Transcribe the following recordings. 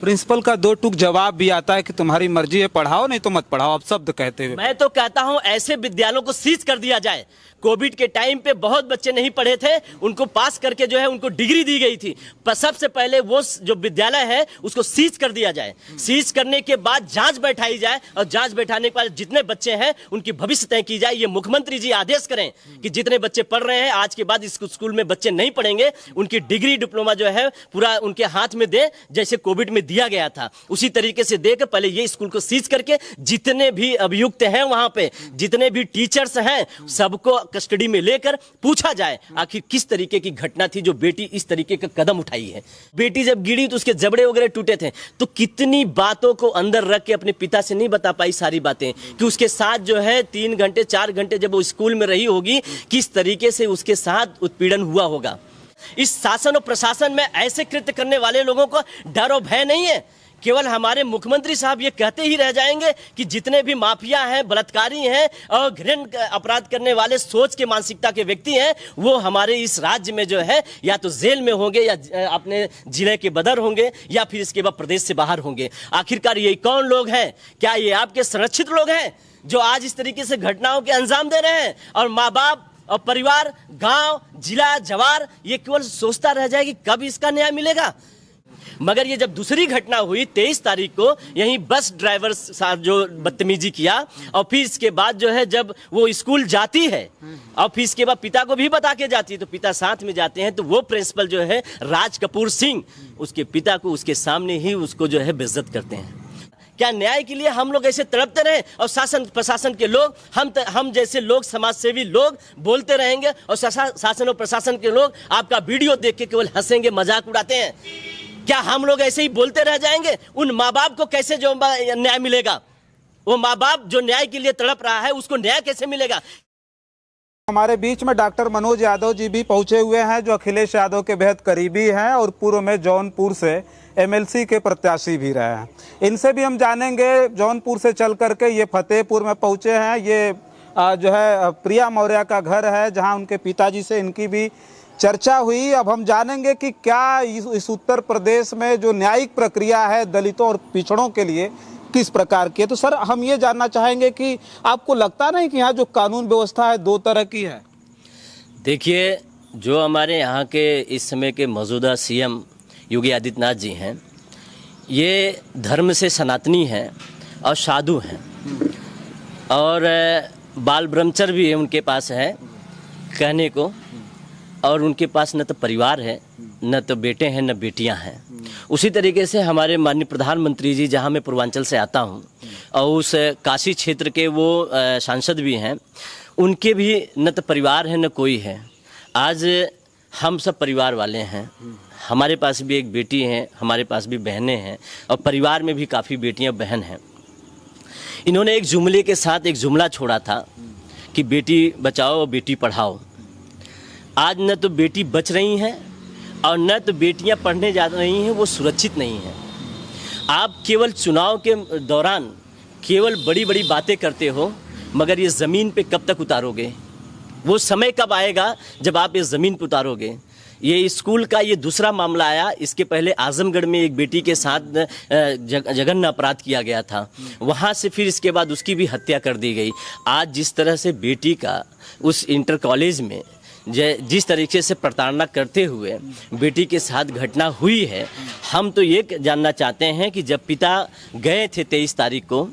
Principal का दो टूक जवाब भी आता है कि तुम्हारी मर्जी है, पढ़ाओ नहीं तो मत पढ़ाओ, अब शब्द कहते हुए। मैं तो कहता हूं ऐसे विद्यालयों को सीज कर दिया जाए। कोविड के टाइम पे बहुत बच्चे नहीं पढ़े थे, उनको पास करके जो है उनको डिग्री दी गई थी। पर सबसे पहले वो जो विद्यालय है उसको सीज कर दिया जाए। सीज करने के बाद जांच बैठाई जाए और जांच बैठाने के बाद जितने बच्चे हैं उनकी भविष्य तय की जाए। ये मुख्यमंत्री जी आदेश करें कि जितने बच्चे पढ़ रहे हैं आज के बाद इस स्कूल में बच्चे नहीं पढ़ेंगे, उनकी डिग्री डिप्लोमा जो है पूरा उनके हाथ में दे, जैसे कोविड में दिया गया था उसी तरीके से देकर पहले ये स्कूल को सीज करके जितने भी अभियुक्त हैं वहां पे जितने भी टीचर्स हैं सबको कस्टडी में लेकर पूछा जाए आखिर किस तरीके की घटना थी जो बेटी इस तरीके का कदम उठाई है। बेटी जब गिरी तो उसके जबड़े वगैरह टूटे थे, तो कितनी बातों को अंदर रख के अपने पिता से नहीं बता पाई सारी बातें कि उसके साथ जो है 3 घंटे 4 घंटे जब वो स्कूल में रही होगी किस तरीके से उसके साथ उत्पीड़न हुआ होगा। इस शासन और प्रशासन में ऐसे कृत्य करने वाले लोगों को डर और भय नहीं है। केवल हमारे मुख्यमंत्री साहब ये कहते ही रह जाएंगे कि जितने भी माफिया हैं, बलात्कारी हैं और घृण्य अपराध करने वाले सोच के मानसिकता के व्यक्ति हैं वो हमारे इस राज्य में जो है या तो जेल में होंगे या अपने जिले के बदर होंगे या फिर इसके बाद प्रदेश से बाहर होंगे। आखिरकार ये कौन लोग हैं? क्या ये आपके संरक्षित लोग हैं जो आज इस तरीके से घटनाओं के अंजाम दे रहे हैं? और माँ बाप और परिवार, गांव, जिला, जवार ये केवल सोचता रह जाए कि कब इसका न्याय मिलेगा। मगर ये जब दूसरी घटना हुई 23 तारीख को यहीं बस ड्राइवर साथ जो बदतमीजी किया और फिर इसके बाद जो है जब वो स्कूल जाती है और फिर इसके बाद पिता को भी बता के जाती है तो पिता साथ में जाते हैं, तो वो प्रिंसिपल जो है राज कपूर सिंह उसके पिता को उसके सामने ही उसको जो है बेइज्जत करते हैं। क्या न्याय के लिए हम लोग ऐसे तड़पते रहे और शासन प्रशासन के लोग हम जैसे लोग समाजसेवी लोग बोलते रहेंगे और शासन और प्रशासन के लोग आपका वीडियो देख के केवल हंसेंगे, मजाक उड़ाते हैं? क्या हम लोग ऐसे ही बोलते रह जाएंगे? उन माँ बाप को कैसे जो न्याय मिलेगा? वो माँ बाप जो न्याय के लिए तड़प रहा है उसको न्याय कैसे मिलेगा? हमारे बीच में डॉक्टर मनोज यादव जी भी पहुंचे हुए हैं जो अखिलेश यादव के बेहद करीबी हैं और पूर्व में जौनपुर से एमएलसी के प्रत्याशी भी रहे हैं। इनसे भी हम जानेंगे, जौनपुर से चल करके ये फतेहपुर में पहुंचे हैं। ये जो है प्रिया मौर्य का घर है जहां उनके पिताजी से इनकी भी चर्चा हुई। अब हम जानेंगे कि क्या इस उत्तर प्रदेश में जो न्यायिक प्रक्रिया है दलितों और पिछड़ों के लिए किस प्रकार की है। तो सर हम ये जानना चाहेंगे कि आपको लगता नहीं कि यहाँ जो कानून व्यवस्था है 2 तरह की है? देखिए, जो हमारे यहाँ के इस समय के मौजूदा सीएम योगी आदित्यनाथ जी हैं ये धर्म से सनातनी हैं और साधु हैं और बाल ब्रह्मचर्य भी है उनके पास है कहने को, और उनके पास न तो परिवार है, न तो बेटे हैं, न बेटियां हैं। उसी तरीके से हमारे माननीय प्रधानमंत्री जी, जहां मैं पूर्वांचल से आता हूं और उस काशी क्षेत्र के वो सांसद भी हैं, उनके भी न तो परिवार है न कोई है। आज हम सब परिवार वाले हैं, हमारे पास भी एक बेटी है, हमारे पास भी बहनें हैं और परिवार में भी काफ़ी बेटियां बहन हैं। इन्होंने एक जुमले के साथ एक जुमला छोड़ा था कि बेटी बचाओ और बेटी पढ़ाओ। आज न तो बेटी बच रही हैं और न तो बेटियां पढ़ने जा रही हैं, वो सुरक्षित नहीं हैं। आप केवल चुनाव के दौरान केवल बड़ी बड़ी बातें करते हो, मगर ये ज़मीन पे कब तक उतारोगे? वो समय कब आएगा जब आप इस ज़मीन पर उतारोगे? ये स्कूल का ये दूसरा मामला आया। इसके पहले आजमगढ़ में एक बेटी के साथ जघन्य अपराध किया गया था, वहाँ से फिर इसके बाद उसकी भी हत्या कर दी गई। आज जिस तरह से बेटी का उस इंटर कॉलेज में जिस तरीके से प्रताड़ना करते हुए बेटी के साथ घटना हुई है, हम तो ये जानना चाहते हैं कि जब पिता गए थे 23 तारीख को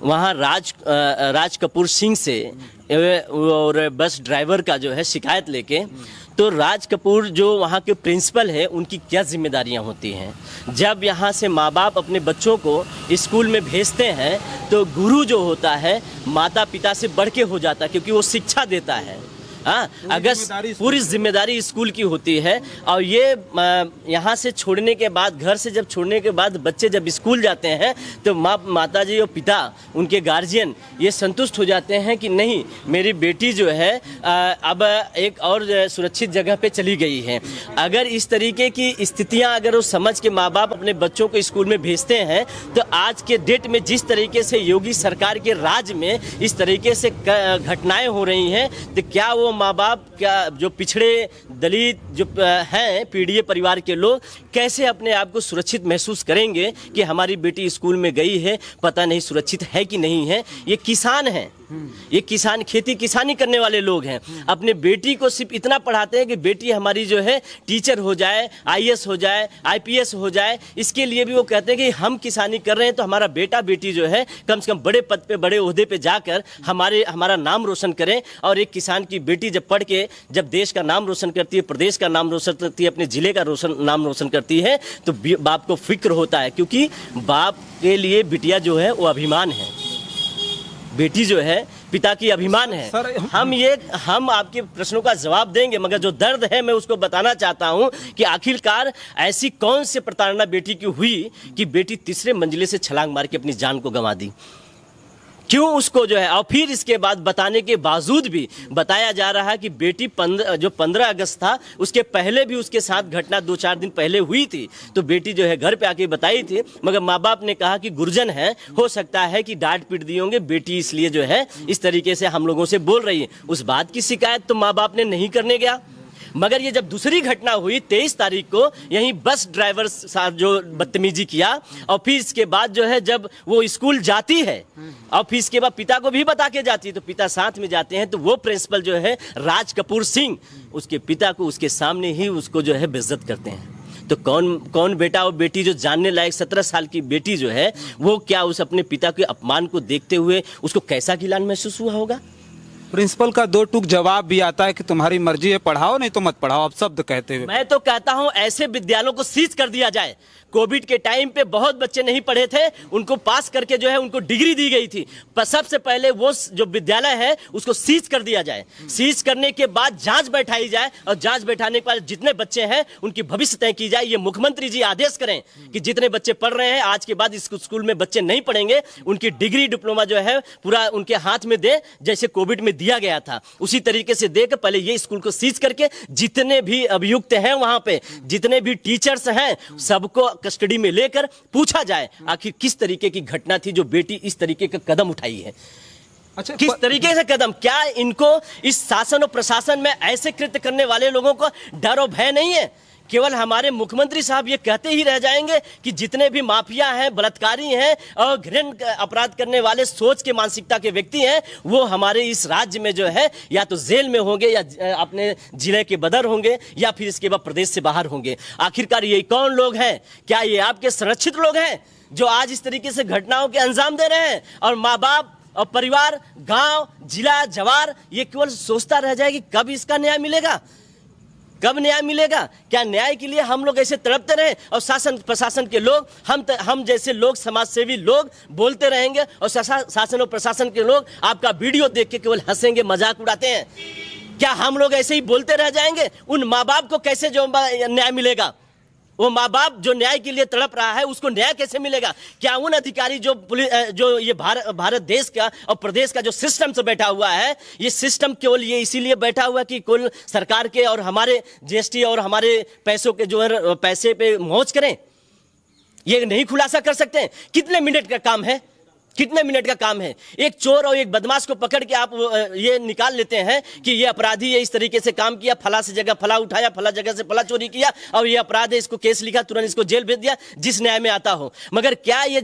वहाँ राज कपूर सिंह से और बस ड्राइवर का जो है शिकायत लेके, तो राज कपूर जो वहाँ के प्रिंसिपल है उनकी क्या जिम्मेदारियाँ होती हैं? जब यहाँ से माँ बाप अपने बच्चों को स्कूल में भेजते हैं तो गुरु जो होता है माता पिता से बढ़ के हो जाता है, क्योंकि वो शिक्षा देता है। हाँ, अगर पूरी जिम्मेदारी स्कूल की होती है। और ये यहाँ से छोड़ने के बाद, घर से जब छोड़ने के बाद बच्चे जब स्कूल जाते हैं तो माता जी और पिता, उनके गार्जियन ये संतुष्ट हो जाते हैं कि नहीं, मेरी बेटी जो है अब एक और सुरक्षित जगह पे चली गई है। अगर इस तरीके की स्थितियाँ अगर वो समझ के माँ बाप अपने बच्चों को स्कूल में भेजते हैं, तो आज के डेट में जिस तरीके से योगी सरकार के राज में इस तरीके से घटनाएँ हो रही हैं, तो क्या वो माँ बाप क्या जो पिछड़े दलित जो हैं पीड़ित परिवार के लोग कैसे अपने आप को सुरक्षित महसूस करेंगे कि हमारी बेटी स्कूल में गई है, पता नहीं सुरक्षित है कि नहीं है। ये किसान हैं, ये किसान खेती किसानी करने वाले लोग हैं। अपने बेटी को सिर्फ इतना पढ़ाते हैं कि बेटी हमारी जो है टीचर हो जाए, आईएएस हो जाए, आईपीएस हो जाए। इसके लिए भी वो कहते हैं कि हम किसानी कर रहे हैं तो हमारा बेटा बेटी जो है कम से कम बड़े पद पे बड़े ओहदे पे जाकर हमारा नाम रोशन करें। और एक किसान की बेटी जब पढ़ के जब देश का नाम रोशन करती है, प्रदेश का नाम रोशन करती है, अपने जिले का नाम रोशन करती है तो बाप को फिक्र होता है, क्योंकि बाप के लिए बिटिया जो है वो अभिमान है, बेटी जो है पिता की अभिमान है। हम आपके प्रश्नों का जवाब देंगे, मगर जो दर्द है मैं उसको बताना चाहता हूं कि आखिरकार ऐसी कौन सी प्रताड़ना बेटी की हुई कि बेटी तीसरे मंजिले से छलांग मार के अपनी जान को गंवा दी। क्यों उसको जो है, और फिर इसके बाद बताने के बावजूद भी बताया जा रहा है कि बेटी 15 अगस्त था उसके पहले भी उसके साथ घटना 2-4 दिन पहले हुई थी, तो बेटी जो है घर पे आके बताई थी, मगर माँ बाप ने कहा कि गुरजन है, हो सकता है कि डांट पीट दिए होंगे, बेटी इसलिए जो है इस तरीके से हम लोगों से बोल रही है। उस बात की शिकायत तो माँ बाप ने नहीं करने गया। मगर ये जब दूसरी घटना हुई 23 तारीख को, यहीं बस ड्राइवर साहब जो बदतमीजी किया, और फिर इसके बाद जो है जब वो स्कूल जाती है और फिर इसके बाद पिता को भी बता के जाती है, तो पिता साथ में जाते हैं, तो वो प्रिंसिपल जो है राज कपूर सिंह उसके पिता को उसके सामने ही उसको जो है बेइज्जत करते हैं। तो कौन बेटा और बेटी जो जानने लायक 17 साल की बेटी जो है वो क्या उस अपने पिता के अपमान को देखते हुए उसको कैसा गिलान महसूस हुआ होगा। प्रिंसिपल का 2 टूक जवाब भी आता है कि तुम्हारी मर्जी है, पढ़ाओ नहीं तो मत पढ़ाओ, अब शब्द कहते हुए। मैं तो कहता हूं ऐसे विद्यालयों को सीज कर दिया जाए। कोविड के टाइम पे बहुत बच्चे नहीं पढ़े थे, उनको पास करके जो है उनको डिग्री दी गई थी, पर सबसे पहले वो जो विद्यालय है उसको सीज कर दिया जाए। सीज करने के बाद जांच बैठाई जाए, और जांच बैठाने के बाद जितने बच्चे हैं उनकी भविष्य तय की जाए। ये मुख्यमंत्री जी आदेश करें कि जितने बच्चे पढ़ रहे हैं आज के बाद इस स्कूल में बच्चे नहीं पढ़ेंगे, उनकी डिग्री डिप्लोमा जो है पूरा उनके हाथ में दे, जैसे कोविड में दिया गया था उसी तरीके से देकर पहले ये स्कूल को सीज करके जितने भी अभियुक्त हैं वहां पे, जितने भी टीचर्स हैं, सबको कस्टडी में लेकर पूछा जाए आखिर किस तरीके की घटना थी जो बेटी इस तरीके का कदम उठाई है। अच्छा, किस तरीके से कदम, क्या इनको इस शासन और प्रशासन में ऐसे कृत्य करने वाले लोगों को डर और भय नहीं है? केवल हमारे मुख्यमंत्री साहब ये कहते ही रह जाएंगे कि जितने भी माफिया हैं, बलात्कारी हैं और घृण्य अपराध करने वाले सोच के मानसिकता के व्यक्ति हैं, वो हमारे इस राज्य में जो है या तो जेल में होंगे या अपने जिले के बदर होंगे या फिर इसके बाद प्रदेश से बाहर होंगे। आखिरकार ये कौन लोग हैं? क्या ये आपके संरक्षित लोग हैं जो आज इस तरीके से घटनाओं के अंजाम दे रहे हैं? और माँ बाप और परिवार, गांव, जिला, जवार ये केवल सोचता रह जाए कि कब इसका न्याय मिलेगा, कब न्याय मिलेगा? क्या न्याय के लिए हम लोग ऐसे तड़पते रहे और शासन प्रशासन के लोग, हम जैसे लोग, समाजसेवी लोग बोलते रहेंगे और शासन और प्रशासन के लोग आपका वीडियो देख के केवल हंसेंगे, मजाक उड़ाते हैं? क्या हम लोग ऐसे ही बोलते रह जाएंगे? उन माँ बाप को कैसे जो न्याय मिलेगा? वो माँ बाप जो न्याय के लिए तड़प रहा है उसको न्याय कैसे मिलेगा? क्या उन अधिकारी जो ये भारत देश का और प्रदेश का जो सिस्टम से बैठा हुआ है, ये सिस्टम केवल ये इसीलिए बैठा हुआ कि कुल सरकार के और हमारे जीएसटी और हमारे पैसों के जो है पैसे पे मौज करें? ये नहीं खुलासा कर सकते? कितने मिनट का काम है, कितने मिनट का काम है? एक चोर और एक बदमाश को पकड़ के आप ये निकाल लेते हैं कि ये अपराधी ये इस तरीके से काम किया, फला से जगह फला उठाया, फला जगह से फला चोरी किया और ये अपराध है, इसको केस लिखा, तुरंत इसको जेल भेज दिया, जिस न्याय में आता हो। मगर क्या ये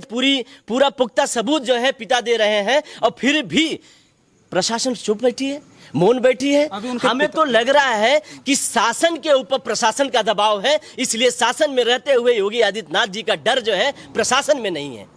पूरा पुख्ता सबूत जो है पिता दे रहे हैं और फिर भी प्रशासन चुप बैठी है, मौन बैठी है? हमें तो लग रहा है कि शासन के ऊपर प्रशासन का दबाव है, इसलिए शासन में रहते हुए योगी आदित्यनाथ जी का डर जो है प्रशासन में नहीं है।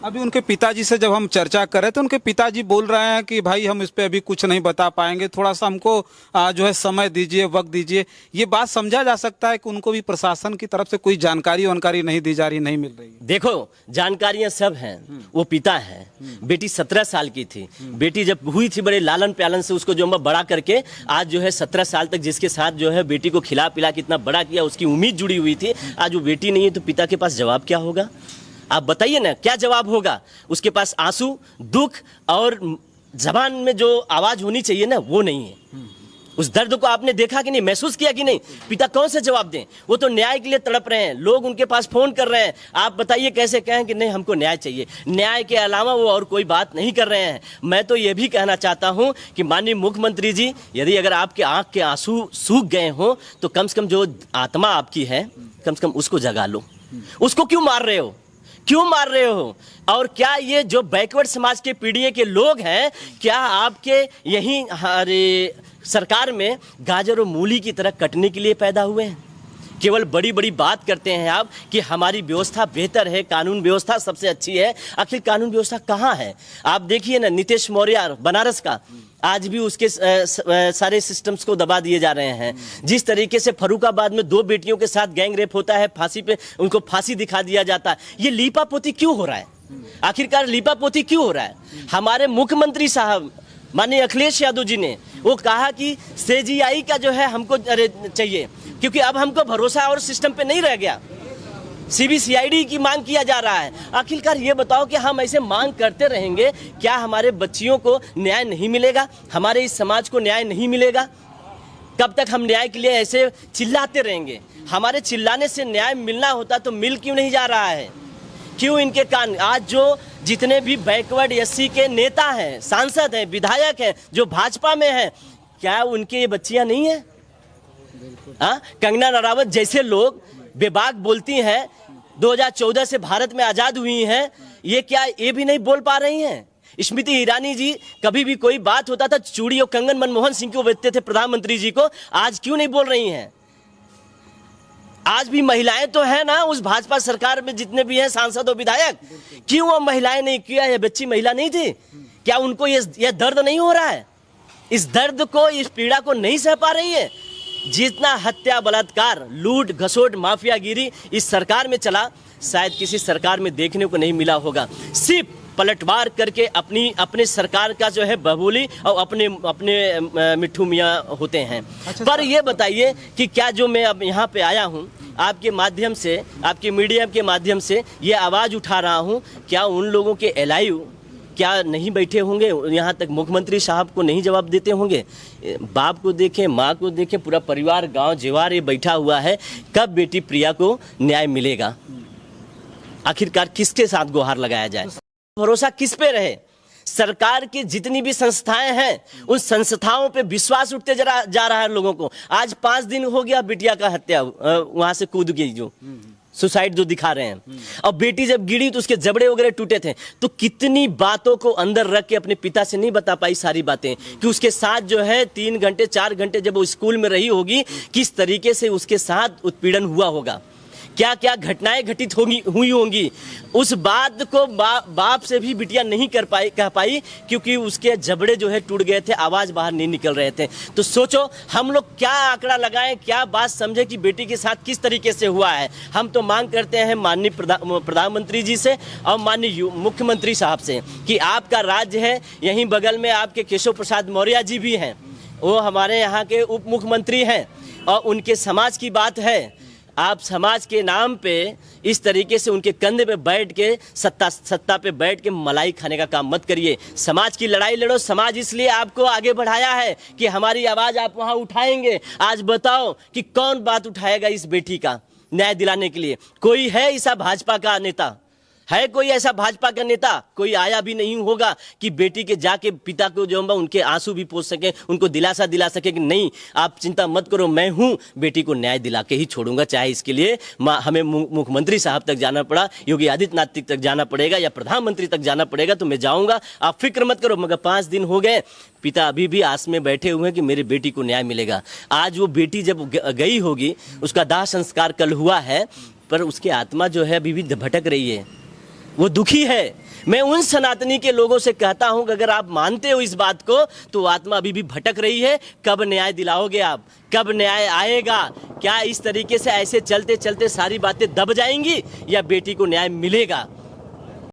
अभी उनके पिताजी से जब हम चर्चा कर रहे थे, उनके पिताजी बोल रहे हैं कि भाई हम इस पे अभी कुछ नहीं बता पाएंगे, थोड़ा सा हमको जो है समय दीजिए, वक्त दीजिए। ये बात समझा जा सकता है कि उनको भी प्रशासन की तरफ से कोई जानकारी नहीं दी जा रही, नहीं मिल रही? देखो, जानकारियां सब हैं, वो पिता है, बेटी 17 साल की थी, बेटी जब हुई थी बड़े लालन प्यालन से उसको जो बड़ा करके आज जो है 17 साल तक जिसके साथ जो है बेटी को खिला पिला के इतना बड़ा किया, उसकी उम्मीद जुड़ी हुई थी। आज वो बेटी नहीं है तो पिता के पास जवाब क्या होगा? आप बताइए ना, क्या जवाब होगा? उसके पास आंसू, दुख और जबान में जो आवाज होनी चाहिए ना, वो नहीं है। उस दर्द को आपने देखा कि नहीं, महसूस किया कि नहीं? पिता कौन से जवाब दें? वो तो न्याय के लिए तड़प रहे हैं, लोग उनके पास फोन कर रहे हैं। आप बताइए कैसे कहें कि नहीं हमको न्याय चाहिए? न्याय के अलावा वो और कोई बात नहीं कर रहे हैं। मैं तो ये भी कहना चाहता हूं कि माननीय मुख्यमंत्री जी, यदि अगर आपके आंख के आंसू सूख गए हो तो कम से कम जो आत्मा आपकी है, कम से कम उसको जगा लो। उसको क्यों मार रहे हो? क्यों मार रहे हो? और क्या ये जो बैकवर्ड समाज के पीढ़ी के लोग हैं, क्या आपके यही हमारे सरकार में गाजर और मूली की तरह कटने के लिए पैदा हुए हैं? केवल बड़ी बड़ी बात करते हैं आप कि हमारी व्यवस्था बेहतर है, कानून व्यवस्था सबसे अच्छी है। आखिर कानून व्यवस्था कहाँ है? आप देखिए ना, नीतीश मौर्य बनारस का, आज भी उसके सारे सिस्टम्स को दबा दिए जा रहे हैं। जिस तरीके से फर्रुखाबाद में 2 बेटियों के साथ गैंग रेप होता है, फांसी पे उनको फांसी दिखा दिया जाता है। ये लीपापोती क्यों हो रहा है? आखिरकार लीपापोती क्यों हो रहा है? हमारे मुख्यमंत्री साहब माननीय अखिलेश यादव जी ने वो कहा कि सीजीआई का जो है हमको चाहिए, क्योंकि अब हमको भरोसा और सिस्टम पे नहीं रह गया। सीबीसीआईडी की मांग किया जा रहा है। आखिरकार ये बताओ कि हम ऐसे मांग करते रहेंगे, क्या हमारे बच्चियों को न्याय नहीं मिलेगा? हमारे इस समाज को न्याय नहीं मिलेगा? कब तक हम न्याय के लिए ऐसे चिल्लाते रहेंगे? हमारे चिल्लाने से न्याय मिलना होता तो मिल क्यों नहीं जा रहा है? क्यों इनके कान? आज जो जितने भी बैकवर्ड एससी के नेता हैं, सांसद हैं, विधायक हैं, जो भाजपा में हैं, क्या उनके ये बच्चियां नहीं है? कंगना रनावत जैसे लोग बेबाक बोलती हैं, 2014 से भारत में आजाद हुई हैं, ये क्या ये भी नहीं बोल पा रही हैं? स्मृति ईरानी जी कभी भी कोई बात होता था चूड़ी और कंगन मनमोहन सिंह को बेचते थे प्रधानमंत्री जी को, आज क्यों नहीं बोल रही हैं? आज भी महिलाएं तो है ना उस भाजपा सरकार में, जितने भी हैं सांसद और विधायक, क्यों वो महिलाएं नहीं? किया ये बच्ची महिला नहीं थी क्या? उनको ये दर्द नहीं हो रहा है? इस दर्द को, इस पीड़ा को नहीं सह पा रही है? जितना हत्या, बलात्कार, लूट, घसोट, माफियागिरी इस सरकार में चला, शायद किसी सरकार में देखने को नहीं मिला होगा। सिर्फ पलटवार करके अपने सरकार का जो है बबूली और अपने मिट्ठू मियाँ होते हैं। पर ये बताइए कि क्या जो मैं अब यहाँ पे आया हूँ, आपके माध्यम से, आपके मीडिया के माध्यम से ये आवाज़ उठा रहा हूँ, क्या उन लोगों के एलायु क्या नहीं बैठे होंगे यहाँ तक? मुख्यमंत्री साहब को नहीं जवाब देते होंगे? बाप को देखें, माँ को देखें, पूरा परिवार गांव जेवार ये बैठा हुआ है। कब बेटी प्रिया को न्याय मिलेगा? आखिरकार किसके साथ गुहार लगाया जाए? भरोसा किस पे रहे? सरकार की जितनी भी संस्थाएं हैं, उन संस्थाओं पे विश्वास उठते जा रहा है लोगों को। आज 5 दिन हो गया बिटिया का हत्या, वहां से कूद गई, जो सुसाइड जो दिखा रहे हैं, और बेटी जब गिरी तो उसके जबड़े वगैरह टूटे थे। तो कितनी बातों को अंदर रख के अपने पिता से नहीं बता पाई सारी बातें, कि उसके साथ जो है 3 घंटे 4 घंटे जब वो स्कूल में रही होगी, किस तरीके से उसके साथ उत्पीड़न हुआ होगा, क्या क्या घटनाएं घटित हुई होंगी। उस बात को बाप से भी बिटिया नहीं कह पाई, क्योंकि उसके जबड़े जो है टूट गए थे, आवाज बाहर नहीं निकल रहे थे। तो सोचो हम लोग क्या आंकड़ा लगाएं, क्या बात समझे कि बेटी के साथ किस तरीके से हुआ है। हम तो मांग करते हैं माननीय प्रधानमंत्री जी से और माननीय मुख्यमंत्री साहब से कि आपका राज्य है, यहीं बगल में आपके केशव प्रसाद मौर्य जी भी हैं, वो हमारे यहाँ के उप मुख्यमंत्री हैं, और उनके समाज की बात है। आप समाज के नाम पे इस तरीके से उनके कंधे पे बैठ के सत्ता पे बैठ के मलाई खाने का काम मत करिए। समाज की लड़ाई लड़ो। समाज इसलिए आपको आगे बढ़ाया है कि हमारी आवाज आप वहां उठाएंगे। आज बताओ कि कौन बात उठाएगा इस बेटी का न्याय दिलाने के लिए? कोई है ऐसा भाजपा का नेता? है कोई ऐसा भाजपा का नेता? कोई आया भी नहीं होगा कि बेटी के जाके पिता को जो उनके आंसू भी पोंछ सके, उनको दिलासा दिला सके कि नहीं आप चिंता मत करो, मैं हूं, बेटी को न्याय दिला के ही छोड़ूंगा। चाहे इसके लिए हमें मुख्यमंत्री साहब तक जाना पड़ा, योगी आदित्यनाथ तक जाना पड़ेगा या प्रधानमंत्री तक जाना पड़ेगा, तो मैं जाऊंगा। आप फिक्र मत करो। मगर 5 दिन हो गए, पिता अभी भी आस में बैठे हुए हैं कि मेरी बेटी को न्याय मिलेगा। आज वो बेटी जब गई होगी, उसका दाह संस्कार कल हुआ है, पर उसकी आत्मा जो है अभी भी भटक रही है, वो दुखी है। मैं उन सनातनी के लोगों से कहता हूं कि अगर आप मानते हो इस बात को, तो आत्मा अभी भी भटक रही है। कब न्याय दिलाओगे आप? कब न्याय आएगा? क्या इस तरीके से ऐसे चलते चलते सारी बातें दब जाएंगी या बेटी को न्याय मिलेगा?